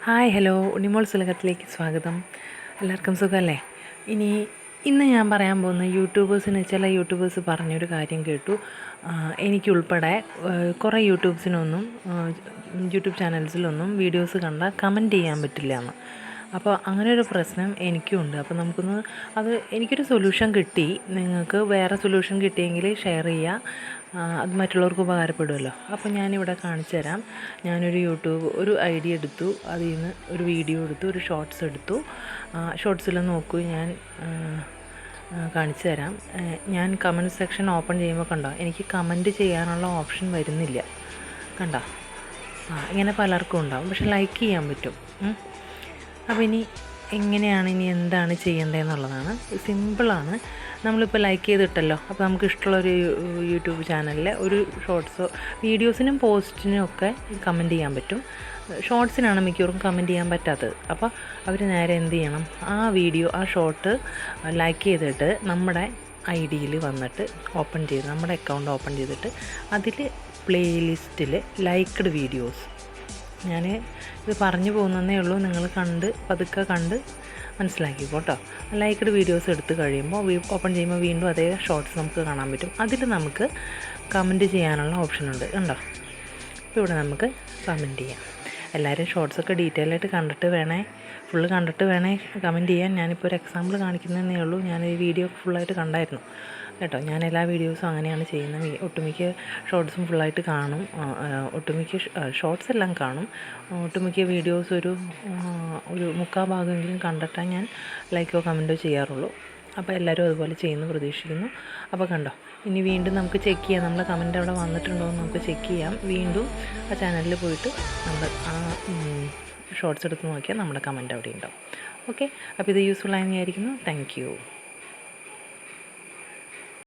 Hi hello Unnimol സുലകത്തിലേക്ക് സ്വാഗതം. എല്ലാവർക്കും സുഖമല്ലേ? ഇന്ന് ഞാൻ പറയാൻ പോകുന്ന ചില യൂട്യൂബേഴ്സ് പറഞ്ഞൊരു കാര്യം കേട്ടു. എനിക്കുൾപ്പെടെ കുറേ യൂട്യൂബ് ചാനൽസിലൊന്നും വീഡിയോസ് കണ്ടാൽ കമൻറ്റ് ചെയ്യാൻ പറ്റില്ല എന്ന്. അപ്പോൾ അങ്ങനെ ഒരു പ്രശ്നം എനിക്കും ഉണ്ട്. അപ്പോൾ എനിക്കൊരു സൊല്യൂഷൻ കിട്ടി. നിങ്ങൾക്ക് വേറെ സൊല്യൂഷൻ കിട്ടിയെങ്കിൽ ഷെയർ ചെയ്യുക. അത് മറ്റുള്ളവർക്ക് ഉപകാരപ്പെടുമല്ലോ. അപ്പോൾ ഞാനിവിടെ കാണിച്ചു തരാം. ഒരു ഐഡിയ എടുത്തു, അതിൽ നിന്ന് ഒരു വീഡിയോ എടുത്തു, ഒരു ഷോർട്സ് എടുത്തു. ഷോർട്സിൽ നോക്കൂ, ഞാൻ കാണിച്ചു തരാം. ഞാൻ കമൻറ്റ് സെക്ഷൻ ഓപ്പൺ ചെയ്യുമ്പോൾ കണ്ടോ, എനിക്ക് കമൻറ്റ് ചെയ്യാനുള്ള ഓപ്ഷൻ വരുന്നില്ല. കണ്ടോ? ഇങ്ങനെ പലർക്കും ഉണ്ടാവും, പക്ഷെ ലൈക്ക് ചെയ്യാൻ പറ്റും. അപ്പോൾ എന്താണ് ചെയ്യേണ്ടതെന്നുള്ളതാണ്. സിമ്പിളാണ്. നമ്മളിപ്പോൾ ലൈക്ക് ചെയ്തിട്ടല്ലോ, അപ്പോൾ നമുക്ക് ഇഷ്ടമുള്ളൊരു യൂട്യൂബ് ചാനലിലെ ഒരു ഷോർട്സോ വീഡിയോസിനും പോസ്റ്റിനും ഒക്കെ കമൻറ്റ് ചെയ്യാൻ പറ്റും. ഷോർട്സിനാണ് മിക്കവാറും കമൻറ്റ് ചെയ്യാൻ പറ്റാത്തത്. അപ്പോൾ അവർ നേരെ എന്ത് ചെയ്യണം, ആ ഷോർട്ട് ലൈക്ക് ചെയ്തിട്ട് നമ്മുടെ ഐഡിയിൽ വന്നിട്ട് നമ്മുടെ അക്കൗണ്ട് ഓപ്പൺ ചെയ്തിട്ട് അതിൽ പ്ലേലിസ്റ്റിൽ ലൈക്ക്ഡ് വീഡിയോസ്, ഞാൻ ഇത് പറഞ്ഞു പോകുന്നതേ ഉള്ളൂ, നിങ്ങൾ പതുക്കെ കണ്ട് മനസ്സിലാക്കിക്കോ കേട്ടോ. ലൈക്ക്ഡ് വീഡിയോസ് എടുത്ത് കഴിയുമ്പോൾ ഓപ്പൺ ചെയ്യുമ്പോൾ വീണ്ടും അതേ ഷോർട്സ് നമുക്ക് കാണാൻ പറ്റും. അതിൽ നമുക്ക് കമൻറ്റ് ചെയ്യാനുള്ള ഓപ്ഷനുണ്ട്. കണ്ടോ? ഇപ്പോൾ ഇവിടെ നമുക്ക് കമൻറ്റ് ചെയ്യാം. എല്ലാവരും ഷോർട്സൊക്കെ ഡീറ്റെയിൽ ആയിട്ട് ഫുള്ള് കണ്ടിട്ട് വേണേ കമൻറ്റ് ചെയ്യാൻ. ഞാനിപ്പോൾ ഒരു എക്സാമ്പിൾ കാണിക്കുന്നതേ ഉള്ളൂ. ഞാൻ ഈ വീഡിയോ ഫുള്ളായിട്ട് കണ്ടായിരുന്നു കേട്ടോ. ഞാൻ എല്ലാ വീഡിയോസും അങ്ങനെയാണ് ചെയ്യുന്നത്. ഒട്ടുമിക്ക ഷോർട്സും ഫുള്ളായിട്ട് കാണും, ഷോർട്സ് എല്ലാം കാണും. ഒട്ടുമിക്ക വീഡിയോസ് ഒരു മുക്കാൽ ഭാഗമെങ്കിലും കണ്ടിട്ടാണ് ഞാൻ ലൈക്കോ കമൻറ്റോ ചെയ്യാറുള്ളൂ. അപ്പോൾ എല്ലാവരും അതുപോലെ ചെയ്യുന്നു പ്രതീക്ഷിക്കുന്നു. അപ്പോൾ കണ്ടോ, ഇനി വീണ്ടും നമുക്ക് ചെക്ക് ചെയ്യാം. നമ്മൾ കമൻറ്റ് അവിടെ വന്നിട്ടുണ്ടോ എന്ന് നമുക്ക് ചെക്ക് ചെയ്യാം. വീണ്ടും ആ ചാനലിൽ പോയിട്ട് നമ്മൾ ഷോർട്സ് എടുത്ത് നോക്കിയാൽ നമ്മുടെ കമൻറ്റ് അവിടെ ഉണ്ടാവും. ഓക്കെ, അപ്പോൾ ഇത് യൂസ്ഫുൾ ആയെന്ന് വിചാരിക്കുന്നു. Thank you.